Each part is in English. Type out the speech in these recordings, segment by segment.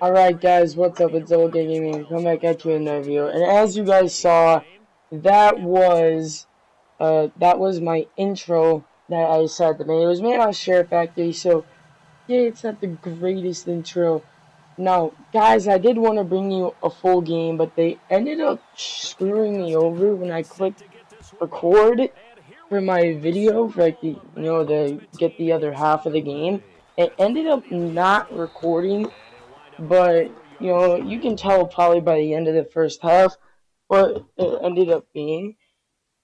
Alright guys, what's up? It's Double Gaming. Come back at you in another video. And as you guys saw, that was my intro that I decided to make. It was made on SHAREfactory, so yeah, it's not the greatest intro. Now, guys, I did want to bring you a full game, but they ended up screwing me over when I clicked record for my video, for like to get the other half of the game. It ended up not recording. But, you can tell probably by the end of the first half what it ended up being.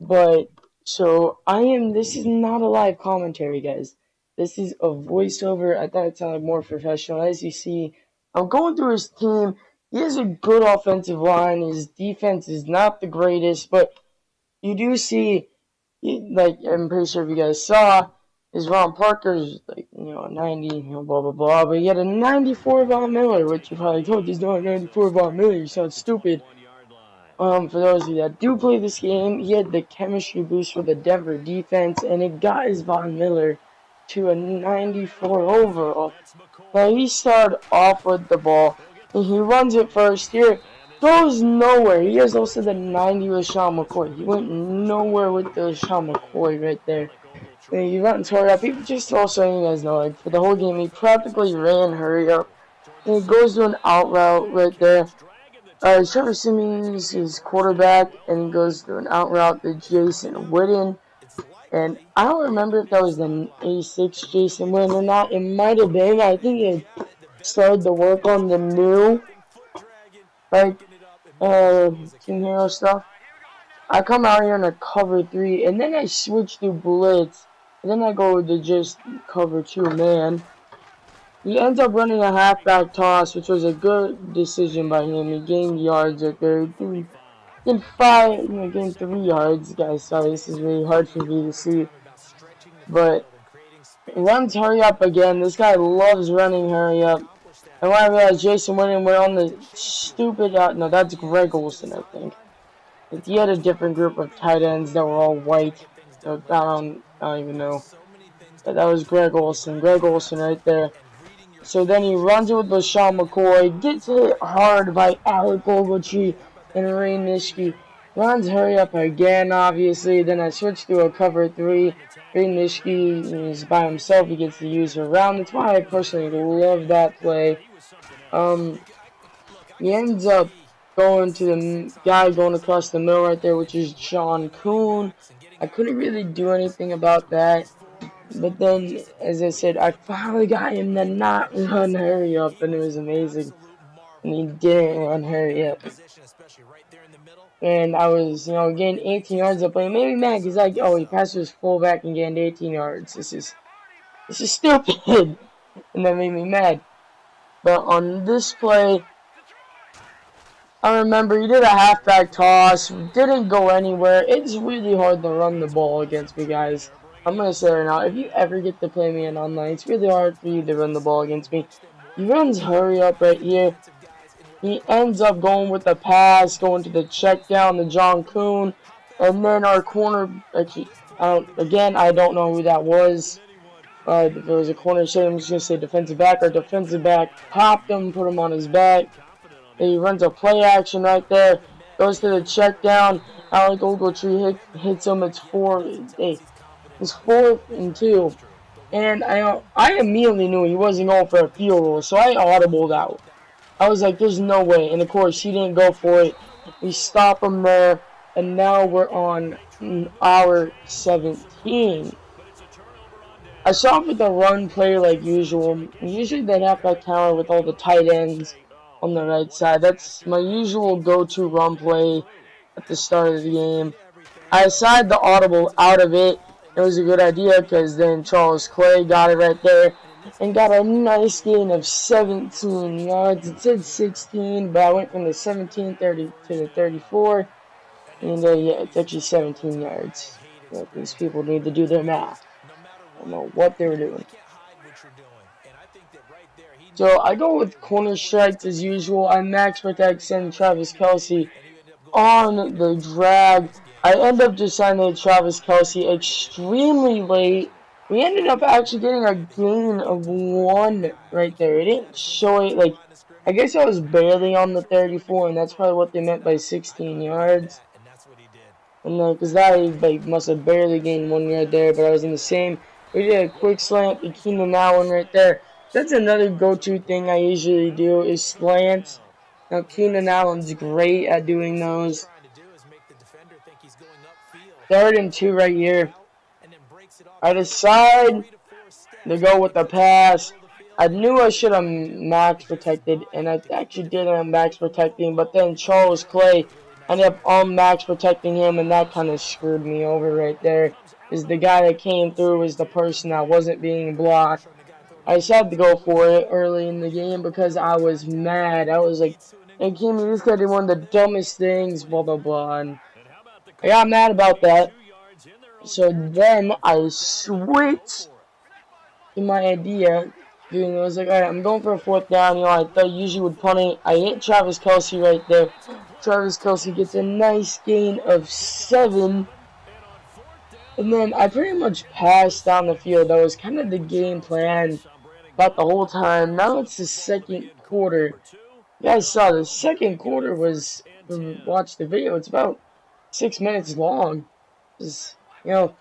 But, so, this is not a live commentary, guys. This is a voiceover. I thought it sounded more professional. As you see, I'm going through his team. He has a good offensive line. His defense is not the greatest, but you do see, like, I'm pretty sure if you guys saw, is Ron Parker's, like, 90, blah, blah, blah. But he had a 94 Von Miller, which you probably told he's not 94 Von Miller. You sound stupid. For those of you that do play this game, he had the chemistry boost for the Denver defense, and it got his Von Miller to a 94 overall. Now, he started off with the ball, and he runs it first here. Goes nowhere. He has also the 90 with Sean McCoy. He went nowhere with the Sean McCoy right there. He runs hurry up. He just also, you guys know, like for the whole game, he practically ran hurry up. And he goes to an out route right there. Trevor Simmons is quarterback, and he goes to an out route to Jason Witten. And I don't remember if that was the A6 Jason Witten or not. It might have been. I think he started to work on the new, Team Hero stuff. I come out here in a cover 3, and then I switch to blitz, and then I go to just cover 2 man. He ends up running a halfback toss, which was a good decision by him. He gained yards right there. He gained 3 yards. Guys, sorry, this is really hard for me to see. But he runs hurry up again. This guy loves running hurry up. And when I realized Jason Witten went on the stupid no, that's Greg Olsen, I think. He had a different group of tight ends that were all white. So I don't even know. But that was Greg Olsen. Greg Olsen right there. So then he runs it with LaShawn McCoy. Gets hit hard by Alec Ogletree and Ray Nitschke. Runs hurry up again, obviously. Then I switch to a cover 3. Ray Nitschke is by himself. He gets to use her around. That's why I personally love that play. He ends up going to the guy going across the middle right there, which is John Kuhn. I couldn't really do anything about that. But then, as I said, I finally got him to not run hurry up, and it was amazing. And he didn't run hurry up. And I was, gained 18 yards up, but it made me mad because he passed his fullback and gained 18 yards. This is stupid. And that made me mad. But on this play, I remember he did a halfback toss, didn't go anywhere. It's really hard to run the ball against me, guys. I'm going to say right now, if you ever get to play me in online, it's really hard for you to run the ball against me. He runs hurry up right here. He ends up going with the pass, going to the check down to John Kuhn. And then our corner, actually, I don't know who that was. If it was a corner, so I'm just going to say defensive back. Our defensive back popped him, put him on his back. And he runs a play action right there. Goes to the check down. Alec Ogletree hits him. It's 4th and 2. And I immediately knew he wasn't going for a field goal, so I audibled out. I was like, there's no way. And of course, he didn't go for it. We stop him there. And now we're on hour 17. I saw him with the run play like usual. Usually they have that tower with all the tight ends on the right side. That's my usual go-to run play at the start of the game. I decided to audible out of it. It was a good idea because then Charles Clay got it right there and got a nice gain of 17 yards. It said 16, but I went from the 17 30 to the 34. And yeah, it's actually 17 yards. But these people need to do their math. I don't know what they were doing. So I go with corner strikes as usual. I max protect, send Travis Kelce on the drag. I end up just signing Travis Kelce extremely late. We ended up actually getting a gain of 1 right there. It didn't show it, I guess I was barely on the 34, and that's probably what they meant by 16 yards. And then, because I like must have barely gained 1 yard there, but I was in the same. We did a quick slant to Keenan Allen right there. That's another go-to thing I usually do is slants. Now Keenan Allen's great at doing those. 3rd and 2 right here. I decide to go with the pass. I knew I should have max protected, and I actually did end up max protecting, but then Charles Clay ended up max protecting him, and that kind of screwed me over right there. Because the guy that came through was the person that wasn't being blocked. I decided to go for it early in the game because I was mad. I was like, hey, Kimmy, this guy did one of the dumbest things, blah, blah, blah. And I got mad about that. So then I switched to my idea. I was like, alright, I'm going for a 4th down. You know, I thought usually would punt it. I hit Travis Kelce right there. Travis Kelce gets a nice gain of 7. And then I pretty much passed down the field. That was kind of the game plan about the whole time. Now it's the 2nd quarter. You guys saw the 2nd quarter was, watch the video, it's about 6 minutes long. Just, you know,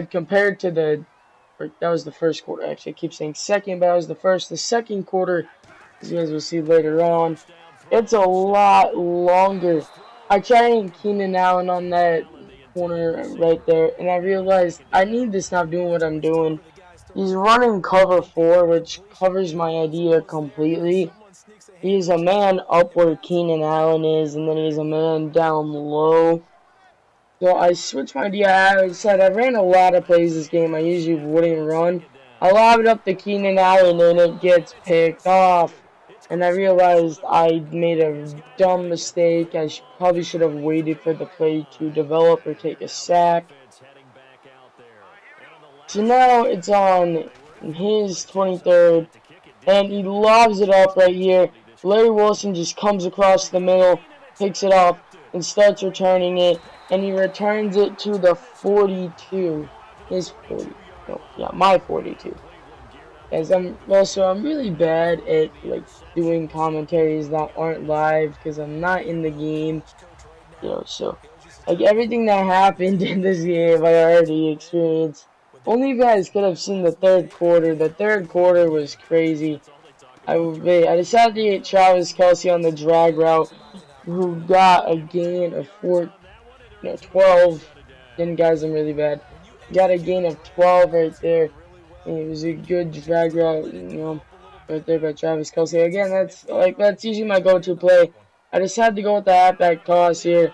compared to that was the 1st quarter, actually. I keep saying 2nd, but that was the 1st. The 2nd quarter, as you guys will see later on, it's a lot longer. I tried Keenan Allen on that corner right there, and I realized I need to stop doing what I'm doing. He's running cover 4, which covers my idea completely. He's a man up where Keenan Allen is, and then he's a man down low. So I switched my idea. I said I ran a lot of plays this game I usually wouldn't run. I lobbed up to Keenan Allen and it gets picked off. And I realized I made a dumb mistake. I probably should have waited for the play to develop or take a sack. So now it's on his 23rd. And he lobs it up right here. Larry Wilson just comes across the middle, picks it up, and starts returning it. And he returns it to the 42. His 40. No, yeah, my 42. As I'm really bad at like doing commentaries that aren't live because I'm not in the game. You know, so like everything that happened in this game I already experienced. Only you guys could have seen the 3rd quarter. The 3rd quarter was crazy. I decided to get Travis Kelce on the drag route, who got a gain of 12. Then guys, I'm really bad. Got a gain of 12 right there. And it was a good drag route, you know, right there by Travis Kelce. Again, that's usually my go-to play. I decided to go with the halfback toss here.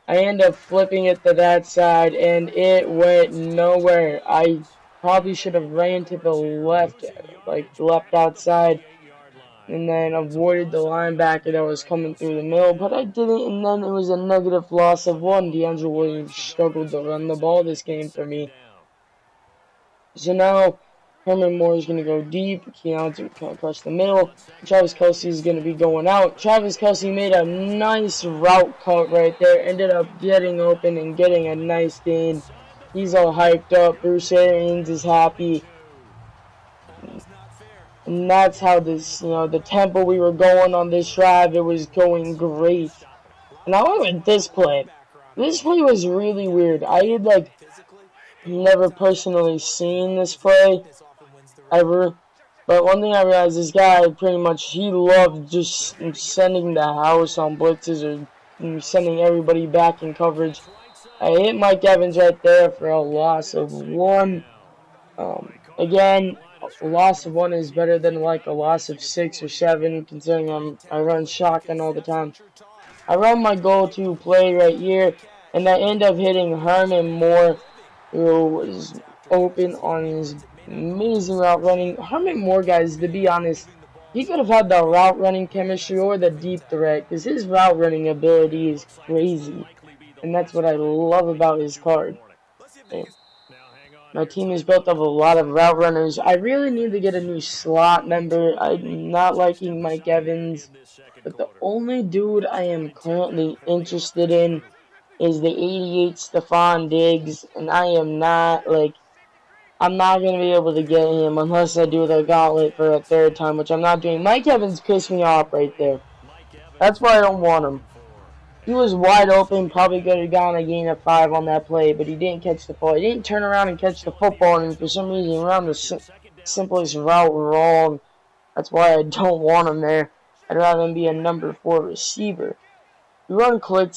I end up flipping it to that side, and it went nowhere. I probably should have ran to the left, like left outside, and then avoided the linebacker that was coming through the middle, but I didn't, and then it was a negative loss of 1. DeAndre Williams struggled to run the ball this game for me. So now Herman Moore is going to go deep. Keenan Allen's going to across the middle. Travis Kelce is going to be going out. Travis Kelce made a nice route cut right there. Ended up getting open and getting a nice gain. He's all hyped up. Bruce Arians is happy. And that's how this, you know, the tempo we were going on this drive, it was going great. And I went with this play. This play was really weird. I had, like, never personally seen this play ever. But one thing I realized, this guy pretty much, he loved just sending the house on blitzes or sending everybody back in coverage. I hit Mike Evans right there for a loss of 1. Again, a loss of 1 is better than like a loss of 6 or 7, considering I run shotgun all the time. I run my go-to play right here, and I end up hitting Herman Moore, who was open on his amazing route running. Herman Moore, guys, to be honest, he could have had the route running chemistry or the deep threat, because his route running ability is crazy. And that's what I love about his card. And my team is built of a lot of route runners. I really need to get a new slot member. I'm not liking Mike Evans. But the only dude I am currently interested in is the 88 Stephon Diggs. And I am not, like, I'm not going to be able to get him unless I do the gauntlet for a third time, which I'm not doing. Mike Evans pissed me off right there. That's why I don't want him. He was wide open, probably could have gotten a gain of 5 on that play, but he didn't catch the ball. He didn't turn around and catch the football, and for some reason he ran the simplest route wrong. That's why I don't want him there. I'd rather him be a number 4 receiver. We run quick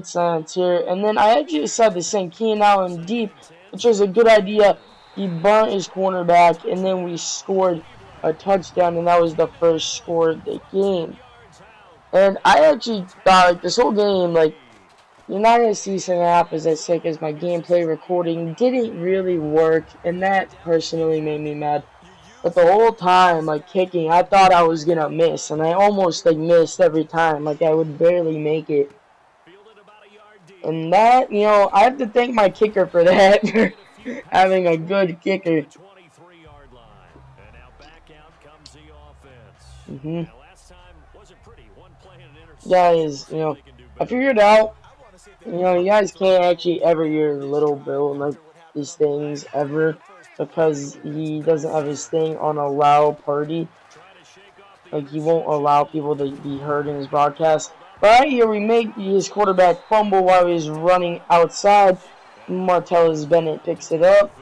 slants here, and then I actually decided to send Keenan Allen deep, which was a good idea. He burnt his cornerback, and then we scored a touchdown, and that was the first score of the game. And I actually thought, like, this whole game, like, you're not going to see something happen as sick as my gameplay recording didn't really work, and that personally made me mad. But the whole time, like, kicking, I thought I was going to miss, and I almost, like, missed every time. Like, I would barely make it. And that, you know, I have to thank my kicker for that, for having a good kicker. Guys, you know, I figured out, you know, you guys can't actually ever hear Little Bill like these things ever because he doesn't have his thing on allow party. Like, he won't allow people to be heard in his broadcast. But right here, we make his quarterback fumble while he's running outside. Martellus Bennett picks it up.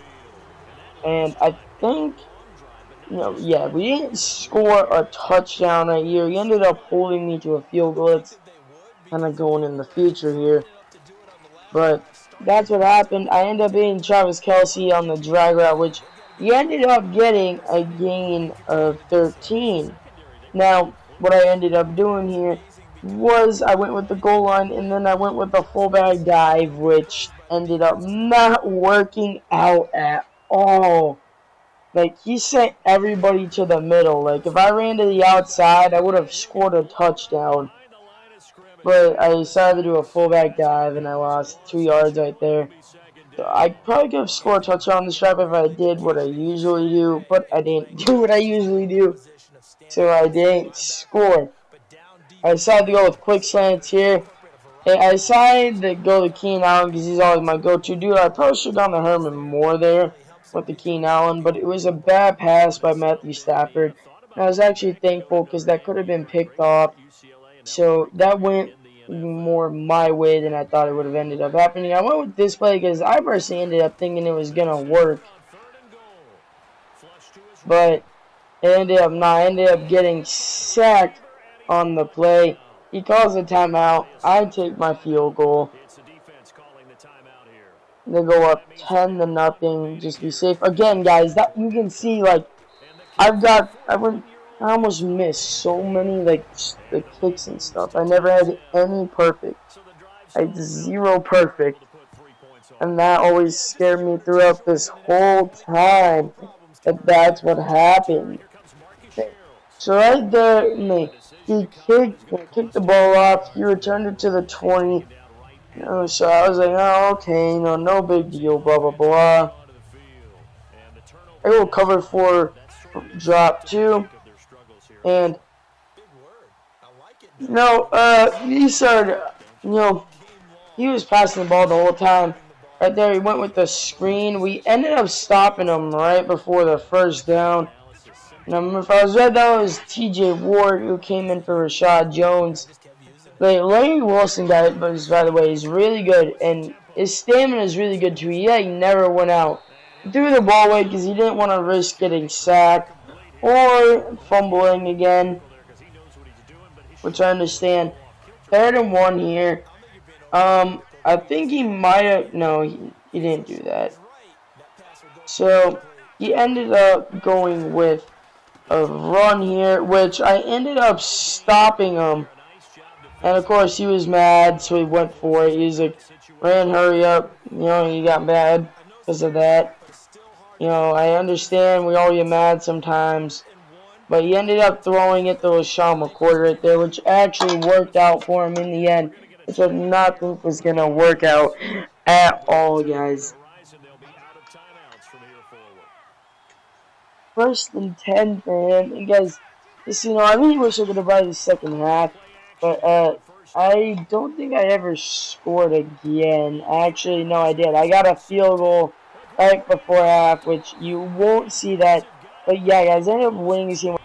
And I think, you know, yeah, we didn't score a touchdown right here. He ended up holding me to a field goal. It's kind of going in the future here. But that's what happened. I ended up being Travis Kelce on the drag route, which he ended up getting a gain of 13. Now, what I ended up doing here was I went with the goal line, and then I went with the fullback dive, which ended up not working out at all. Like, he sent everybody to the middle. Like, if I ran to the outside, I would have scored a touchdown. But I decided to do a fullback dive, and I lost 2 yards right there. So I probably could have scored a touchdown on this drive if I did what I usually do, but I didn't do what I usually do. So I didn't score. I decided to go with quick slants here. And I decided to go to Keenan Allen because he's always my go-to dude. I probably should have gone to Herman more there with the Keenan Allen, but it was a bad pass by Matthew Stafford. And I was actually thankful because that could have been picked off. So that went more my way than I thought it would have ended up happening. I went with this play because I personally ended up thinking it was going to work. But it ended up not. I ended up getting sacked on the play. He calls a timeout. I take my field goal. They go up 10-0. Just be safe. Again, guys, that you can see, like, I almost missed so many, like, the kicks and stuff. I never had any perfect. I had 0 perfect. And that always scared me throughout this whole time. That's what happened. So right there, he kicked the ball off. He returned it to the 20. You know, so I was like, oh, okay, no big deal, blah, blah, blah. I will cover for drop 2. And, he started, he was passing the ball the whole time. Right there, he went with the screen. We ended up stopping him right before the first down. If I was right, that was T.J. Ward who came in for Rashad Jones. Like, Larry Wilson guy, by the way, is really good, and his stamina is really good too. He never went out. He threw the ball away because he didn't want to risk getting sacked or fumbling again, which I understand. 3rd and 1 here. I think he might have. No, he didn't do that. So he ended up going with a run here, which I ended up stopping him. And of course, he was mad, so he went for it. He was like, ran, hurry up. He got mad because of that. I understand we all get mad sometimes. But he ended up throwing it to LaShawn McCoy right there, which actually worked out for him in the end. Which I did not think was going to work out at all, guys. 1st and 10 for him. And guys, I really wish I could have brought the second half. But I don't think I ever scored again. Actually, no, I did. I got a field goal right before half, which you won't see that. But yeah, guys, I ended up winning this game.